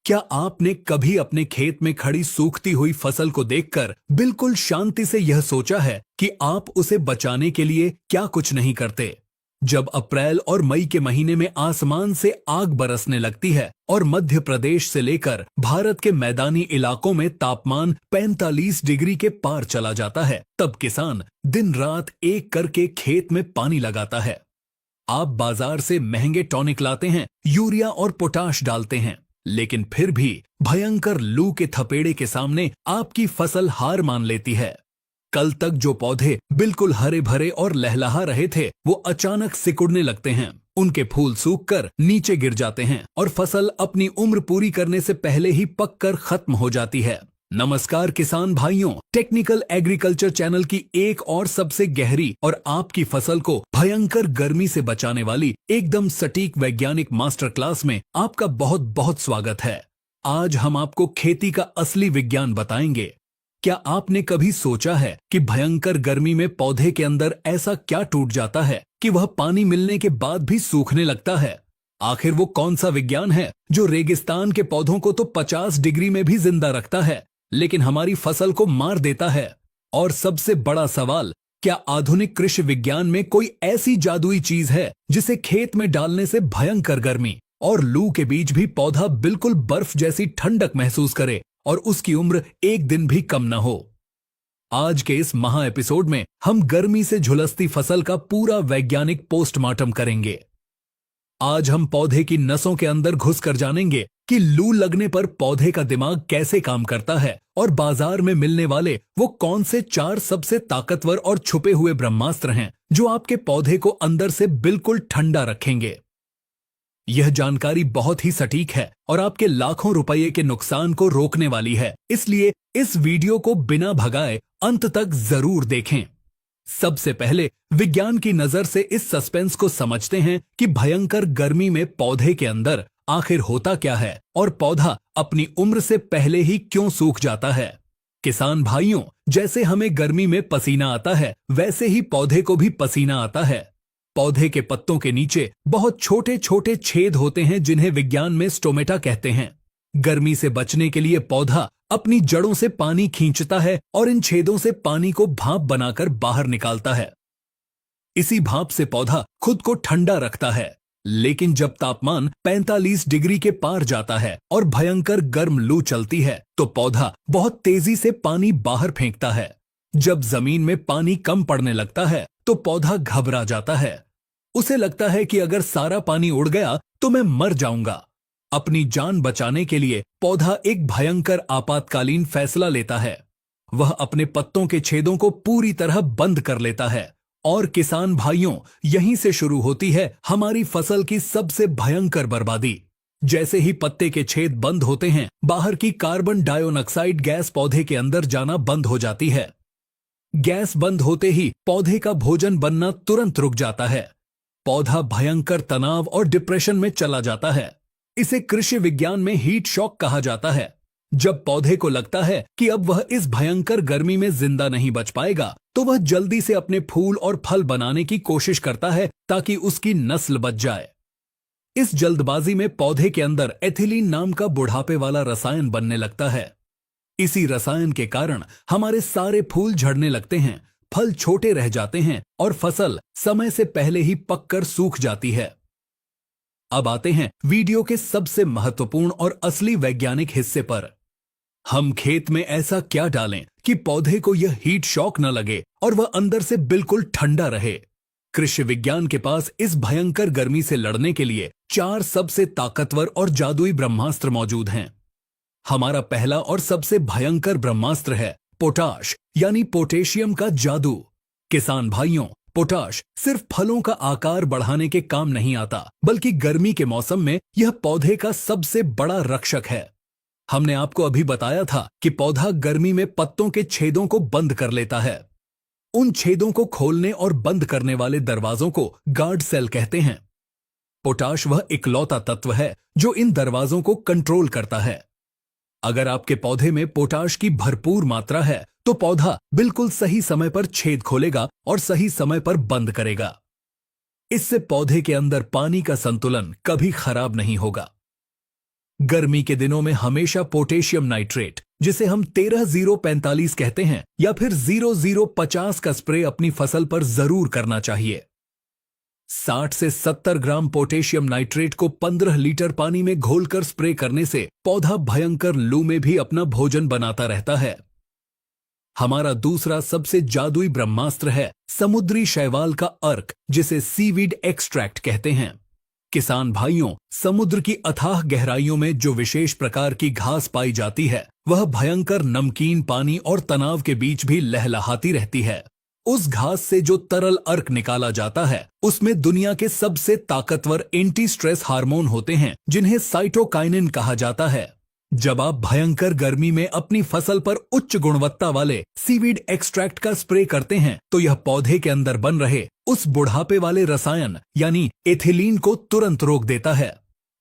क्या आपने कभी अपने खेत में खड़ी सूखती हुई फसल को देखकर बिल्कुल शांति से यह सोचा है कि आप उसे बचाने के लिए क्या कुछ नहीं करते? जब अप्रैल और मई के महीने में आसमान से आग बरसने लगती है और मध्य प्रदेश से लेकर भारत के मैदानी इलाकों में तापमान 45 डिग्री के पार चला जाता है, तब किसान दिन रात एक करके खेत में पानी लगाता है। आप बाजार से महंगे टॉनिक लाते हैं, यूरिया और पोटाश डालते हैं, लेकिन फिर भी भयंकर लू के थपेड़े के सामने आपकी फसल हार मान लेती है। कल तक जो पौधे बिल्कुल हरे भरे और लहलहा रहे थे, वो अचानक सिकुड़ने लगते हैं। उनके फूल सूखकर नीचे गिर जाते हैं और फसल अपनी उम्र पूरी करने से पहले ही पककर खत्म हो जाती है। नमस्कार किसान भाइयों, टेक्निकल एग्रीकल्चर चैनल की एक और सबसे गहरी और आपकी फसल को भयंकर गर्मी से बचाने वाली एकदम सटीक वैज्ञानिक मास्टर क्लास में आपका बहुत बहुत स्वागत है। आज हम आपको खेती का असली विज्ञान बताएंगे। क्या आपने कभी सोचा है कि भयंकर गर्मी में पौधे के अंदर ऐसा क्या टूट जाता है कि वह पानी मिलने के बाद भी सूखने लगता है? आखिर वो कौन सा विज्ञान है जो रेगिस्तान के पौधों को तो 50 डिग्री में भी जिंदा रखता है, लेकिन हमारी फसल को मार देता है? और सबसे बड़ा सवाल, क्या आधुनिक कृषि विज्ञान में कोई ऐसी जादुई चीज है जिसे खेत में डालने से भयंकर गर्मी और लू के बीच भी पौधा बिल्कुल बर्फ जैसी ठंडक महसूस करे और उसकी उम्र एक दिन भी कम न हो? आज के इस महा एपिसोड में हम गर्मी से झुलसती फसल का पूरा वैज्ञानिक पोस्टमार्टम करेंगे। आज हम पौधे की नसों के अंदर घुसकर जानेंगे कि लू लगने पर पौधे का दिमाग कैसे काम करता है और बाजार में मिलने वाले वो कौन से 4 सबसे ताकतवर और छुपे हुए ब्रह्मास्त्र हैं जो आपके पौधे को अंदर से बिल्कुल ठंडा रखेंगे। यह जानकारी बहुत ही सटीक है और आपके लाखों रुपये के नुकसान को रोकने वाली है, इसलिए इस वीडियो को बिना भगाए अंत तक जरूर देखें। सबसे पहले विज्ञान की नजर से इस सस्पेंस को समझते हैं कि भयंकर गर्मी में पौधे के अंदर आखिर होता क्या है और पौधा अपनी उम्र से पहले ही क्यों सूख जाता है। किसान भाइयों, जैसे हमें गर्मी में पसीना आता है, वैसे ही पौधे को भी पसीना आता है। पौधे के पत्तों के नीचे बहुत छोटे छोटे छेद होते हैं जिन्हें विज्ञान में स्टोमेटा कहते हैं। गर्मी से बचने के लिए पौधा अपनी जड़ों से पानी खींचता है और इन छेदों से पानी को भाप बनाकर बाहर निकालता है। इसी भाप से पौधा खुद को ठंडा रखता है, लेकिन जब तापमान 45 डिग्री के पार जाता है और भयंकर गर्म लू चलती है, तो पौधा बहुत तेजी से पानी बाहर फेंकता है। जब जमीन में पानी कम पड़ने लगता है, तो पौधा घबरा जाता है। उसे लगता है कि अगर सारा पानी उड़ गया तो मैं मर जाऊंगा। अपनी जान बचाने के लिए पौधा एक भयंकर आपातकालीन फैसला लेता है। वह अपने पत्तों के छेदों को पूरी तरह बंद कर लेता है। और किसान भाइयों, यहीं से शुरू होती है हमारी फसल की सबसे भयंकर बर्बादी। जैसे ही पत्ते के छेद बंद होते हैं, बाहर की कार्बन डाइऑक्साइड गैस पौधे के अंदर जाना बंद हो जाती है। गैस बंद होते ही पौधे का भोजन बनना तुरंत रुक जाता है। पौधा भयंकर तनाव और डिप्रेशन में चला जाता है। इसे कृषि विज्ञान में हीट शॉक कहा जाता है। जब पौधे को लगता है कि अब वह इस भयंकर गर्मी में जिंदा नहीं बच पाएगा, तो वह जल्दी से अपने फूल और फल बनाने की कोशिश करता है ताकि उसकी नस्ल बच जाए। इस जल्दबाजी में पौधे के अंदर एथिलीन नाम का बुढ़ापे वाला रसायन बनने लगता है। इसी रसायन के कारण हमारे सारे फूल झड़ने लगते हैं, फल छोटे रह जाते हैं और फसल समय से पहले ही पककर सूख जाती है। अब आते हैं वीडियो के सबसे महत्वपूर्ण और असली वैज्ञानिक हिस्से पर। हम खेत में ऐसा क्या डालें कि पौधे को यह हीट शॉक न लगे और वह अंदर से बिल्कुल ठंडा रहे? कृषि विज्ञान के पास इस भयंकर गर्मी से लड़ने के लिए 4 सबसे ताकतवर और जादुई ब्रह्मास्त्र मौजूद हैं। हमारा पहला और सबसे भयंकर ब्रह्मास्त्र है पोटाश, यानी पोटेशियम का जादू। किसान भाइयों, पोटाश सिर्फ फलों का आकार बढ़ाने के काम नहीं आता, बल्कि गर्मी के मौसम में यह पौधे का सबसे बड़ा रक्षक है। हमने आपको अभी बताया था कि पौधा गर्मी में पत्तों के छेदों को बंद कर लेता है। उन छेदों को खोलने और बंद करने वाले दरवाजों को गार्ड सेल कहते हैं। पोटाश वह इकलौता तत्व है जो इन दरवाजों को कंट्रोल करता है। अगर आपके पौधे में पोटाश की भरपूर मात्रा है, तो पौधा बिल्कुल सही समय पर छेद खोलेगा और सही समय पर बंद करेगा। इससे पौधे के अंदर पानी का संतुलन कभी खराब नहीं होगा। गर्मी के दिनों में हमेशा पोटेशियम नाइट्रेट, जिसे हम 13-0-45 कहते हैं, या फिर 00-50 का स्प्रे अपनी फसल पर जरूर करना चाहिए। 60 से 70 ग्राम पोटेशियम नाइट्रेट को 15 लीटर पानी में घोलकर स्प्रे करने से पौधा भयंकर लू में भी अपना भोजन बनाता रहता है। हमारा दूसरा सबसे जादुई ब्रह्मास्त्र है समुद्री शैवाल का अर्क, जिसे सीवीड एक्सट्रैक्ट कहते हैं। किसान भाइयों, समुद्र की अथाह गहराइयों में जो विशेष प्रकार की घास पाई जाती है, वह भयंकर नमकीन पानी और तनाव के बीच भी लहलहाती रहती है। उस घास से जो तरल अर्क निकाला जाता है, उसमें दुनिया के सबसे ताकतवर एंटी स्ट्रेस हार्मोन होते हैं, जिन्हें साइटोकाइनिन कहा जाता है। जब आप भयंकर गर्मी में अपनी फसल पर उच्च गुणवत्ता वाले सीवीड एक्सट्रैक्ट का स्प्रे करते हैं, तो यह पौधे के अंदर बन रहे उस बुढ़ापे वाले रसायन यानी एथिलीन को तुरंत रोक देता है।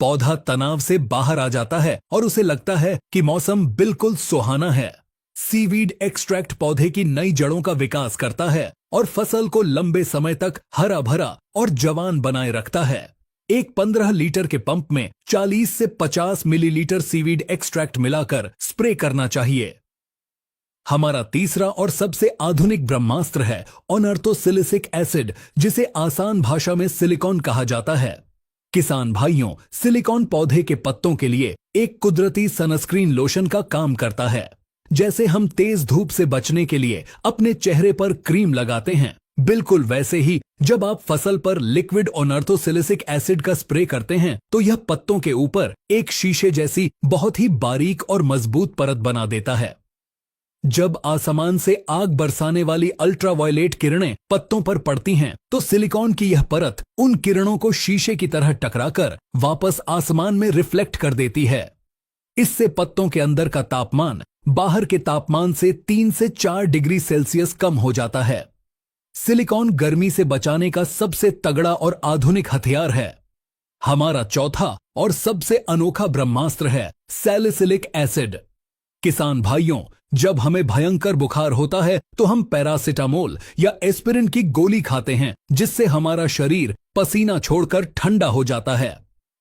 पौधा तनाव से बाहर आ जाता है और उसे लगता है कि मौसम बिल्कुल सुहाना है। सीवीड एक्सट्रैक्ट पौधे की नई जड़ों का विकास करता है और फसल को लंबे समय तक हरा भरा और जवान बनाए रखता है। एक 15 लीटर के पंप में 40 से 50 मिलीलीटर सीवीड एक्सट्रैक्ट मिलाकर स्प्रे करना चाहिए। हमारा तीसरा और सबसे आधुनिक ब्रह्मास्त्र है ऑनर्थोसिलिसिक एसिड, जिसे आसान भाषा में सिलिकॉन कहा जाता है। किसान भाइयों, सिलिकॉन पौधे के पत्तों के लिए एक कुदरती सनस्क्रीन लोशन का काम करता है। जैसे हम तेज धूप से बचने के लिए अपने चेहरे पर क्रीम लगाते हैं, बिल्कुल वैसे ही जब आप फसल पर लिक्विड ऑनर्थोसिलिसिक एसिड का स्प्रे करते हैं, तो यह पत्तों के ऊपर एक शीशे जैसी बहुत ही बारीक और मजबूत परत बना देता है। जब आसमान से आग बरसाने वाली अल्ट्रावायलेट किरणें पत्तों पर पड़ती हैं, तो सिलिकॉन की यह परत उन किरणों को शीशे की तरह टकराकर वापस आसमान में रिफ्लेक्ट कर देती है। इससे पत्तों के अंदर का तापमान बाहर के तापमान से 3 से 4 डिग्री सेल्सियस कम हो जाता है। सिलिकॉन गर्मी से बचाने का सबसे तगड़ा और आधुनिक हथियार है। हमारा चौथा और सबसे अनोखा ब्रह्मास्त्र है सैलिसिलिक एसिड। किसान भाइयों, जब हमें भयंकर बुखार होता है, तो हम पैरासिटामोल या एस्पिरिन की गोली खाते हैं, जिससे हमारा शरीर पसीना छोड़कर ठंडा हो जाता है।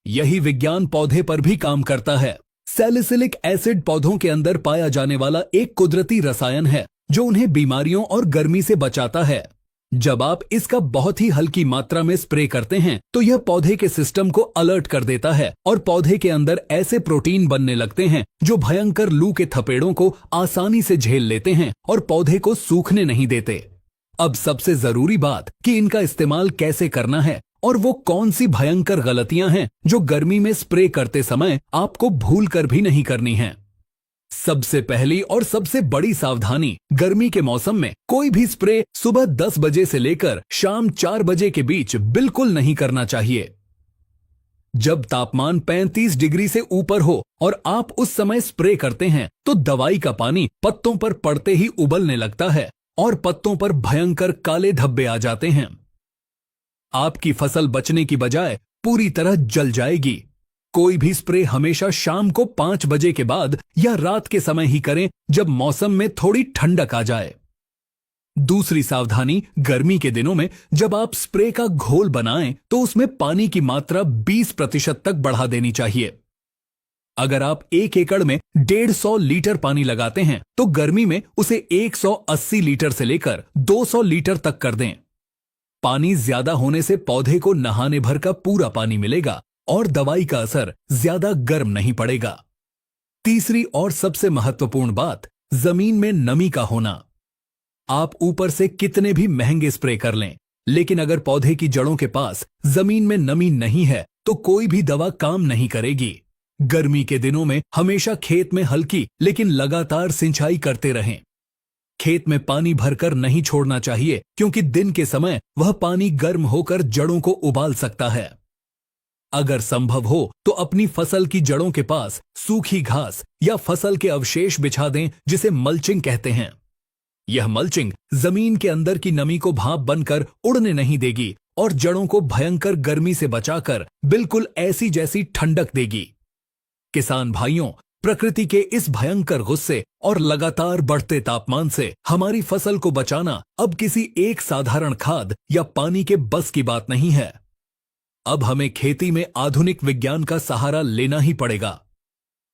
यही विज्ञान पौधे पर भी काम करता है। सैलिसिलिक एसिड पौधों के अंदर पाया जाने वाला एक कुदरती रसायन है, जो उन्हें बीमारियों और गर्मी से बचाता है। जब आप इसका बहुत ही हल्की मात्रा में स्प्रे करते हैं, तो यह पौधे के सिस्टम को अलर्ट कर देता है और पौधे के अंदर ऐसे प्रोटीन बनने लगते हैं जो भयंकर लू के थपेड़ों को आसानी से झेल लेते हैं और पौधे को सूखने नहीं देते। अब सबसे जरूरी बात कि इनका इस्तेमाल कैसे करना है और वो कौन सी भयंकर गलतियां हैं जो गर्मी में स्प्रे करते समय आपको भूल कर भी नहीं करनी है। सबसे पहली और सबसे बड़ी सावधानी, गर्मी के मौसम में कोई भी स्प्रे सुबह 10 बजे से लेकर शाम 4 बजे के बीच बिल्कुल नहीं करना चाहिए। जब तापमान 35 डिग्री से ऊपर हो और आप उस समय स्प्रे करते हैं, तो दवाई का पानी पत्तों पर पड़ते ही उबलने लगता है और पत्तों पर भयंकर काले धब्बे आ जाते हैं। आपकी फसल बचने की बजाय पूरी तरह जल जाएगी। कोई भी स्प्रे हमेशा शाम को 5 बजे के बाद या रात के समय ही करें, जब मौसम में थोड़ी ठंडक आ जाए। दूसरी सावधानी, गर्मी के दिनों में जब आप स्प्रे का घोल बनाएं, तो उसमें पानी की मात्रा 20% तक बढ़ा देनी चाहिए। अगर आप 1 एकड़ में 150 लीटर पानी लगाते हैं, तो गर्मी में उसे 180 लीटर से लेकर 200 लीटर तक कर दें। पानी ज्यादा होने से पौधे को नहाने भर का पूरा पानी मिलेगा और दवाई का असर ज्यादा गर्म नहीं पड़ेगा। तीसरी और सबसे महत्वपूर्ण बात, जमीन में नमी का होना। आप ऊपर से कितने भी महंगे स्प्रे कर लें, लेकिन अगर पौधे की जड़ों के पास जमीन में नमी नहीं है, तो कोई भी दवा काम नहीं करेगी। गर्मी के दिनों में हमेशा खेत में हल्की लेकिन लगातार सिंचाई करते रहें। खेत में पानी भरकर नहीं छोड़ना चाहिए, क्योंकि दिन के समय वह पानी गर्म होकर जड़ों को उबाल सकता है। अगर संभव हो तो अपनी फसल की जड़ों के पास सूखी घास या फसल के अवशेष बिछा दें, जिसे मल्चिंग कहते हैं। यह मल्चिंग जमीन के अंदर की नमी को भाप बनकर उड़ने नहीं देगी और जड़ों को भयंकर गर्मी से बचाकर बिल्कुल ऐसी जैसी ठंडक देगी। किसान भाइयों, प्रकृति के इस भयंकर गुस्से और लगातार बढ़ते तापमान से हमारी फसल को बचाना अब किसी एक साधारण खाद या पानी के बस की बात नहीं है। अब हमें खेती में आधुनिक विज्ञान का सहारा लेना ही पड़ेगा।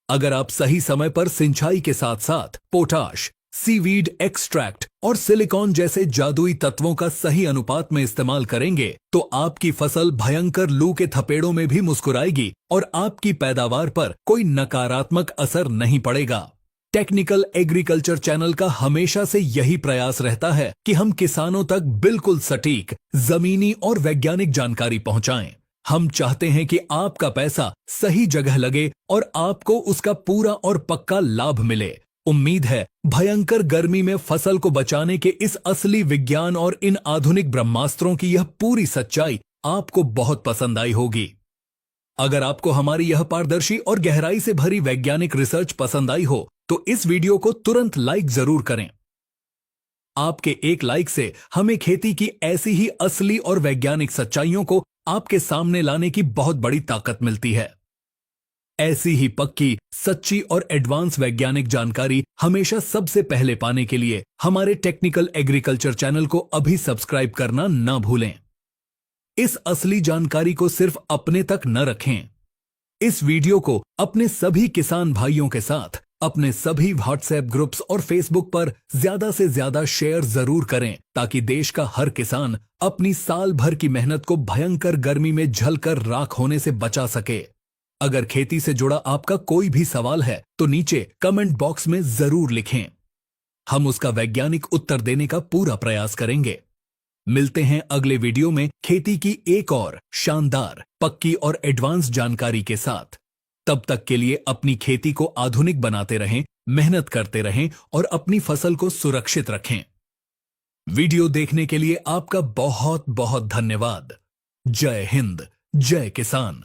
अगर आप सही समय पर सिंचाई के साथ साथ पोटाश, सीवीड एक्सट्रैक्ट और सिलिकॉन जैसे जादुई तत्वों का सही अनुपात में इस्तेमाल करेंगे तो आपकी फसल भयंकर लू के थपेड़ों में भी मुस्कुराएगी और आपकी पैदावार पर कोई नकारात्मक असर नहीं पड़ेगा। टेक्निकल एग्रीकल्चर चैनल का हमेशा से यही प्रयास रहता है कि हम किसानों तक बिल्कुल सटीक, जमीनी और वैज्ञानिक जानकारी पहुंचाएं। हम चाहते हैं कि आपका पैसा सही जगह लगे और आपको उसका पूरा और पक्का लाभ मिले। उम्मीद है भयंकर गर्मी में फसल को बचाने के इस असली विज्ञान और इन आधुनिक ब्रह्मास्त्रों की यह पूरी सच्चाई आपको बहुत पसंद आई होगी। अगर आपको हमारी यह पारदर्शी और गहराई से भरी वैज्ञानिक रिसर्च पसंद आई हो तो इस वीडियो को तुरंत लाइक जरूर करें। आपके एक लाइक से हमें खेती की ऐसी ही असली और वैज्ञानिक सच्चाइयों को आपके सामने लाने की बहुत बड़ी ताकत मिलती है। ऐसी ही पक्की, सच्ची और एडवांस वैज्ञानिक जानकारी हमेशा सबसे पहले पाने के लिए हमारे टेक्निकल एग्रीकल्चर चैनल को अभी सब्सक्राइब करना ना भूलें। इस असली जानकारी को सिर्फ अपने तक न रखें। इस वीडियो को अपने सभी किसान भाइयों के साथ अपने सभी व्हाट्सएप ग्रुप्स और फेसबुक पर ज्यादा से ज्यादा शेयर जरूर करें ताकि देश का हर किसान अपनी साल भर की मेहनत को भयंकर गर्मी में झलकर राख होने से बचा सके। अगर खेती से जुड़ा आपका कोई भी सवाल है तो नीचे कमेंट बॉक्स में जरूर लिखें। हम उसका वैज्ञानिक उत्तर देने का पूरा प्रयास करेंगे। मिलते हैं अगले वीडियो में खेती की एक और शानदार, पक्की और एडवांस जानकारी के साथ। तब तक के लिए अपनी खेती को आधुनिक बनाते रहें, मेहनत करते रहें और अपनी फसल को सुरक्षित रखें। वीडियो देखने के लिए आपका बहुत बहुत धन्यवाद। जय हिंद, जय किसान।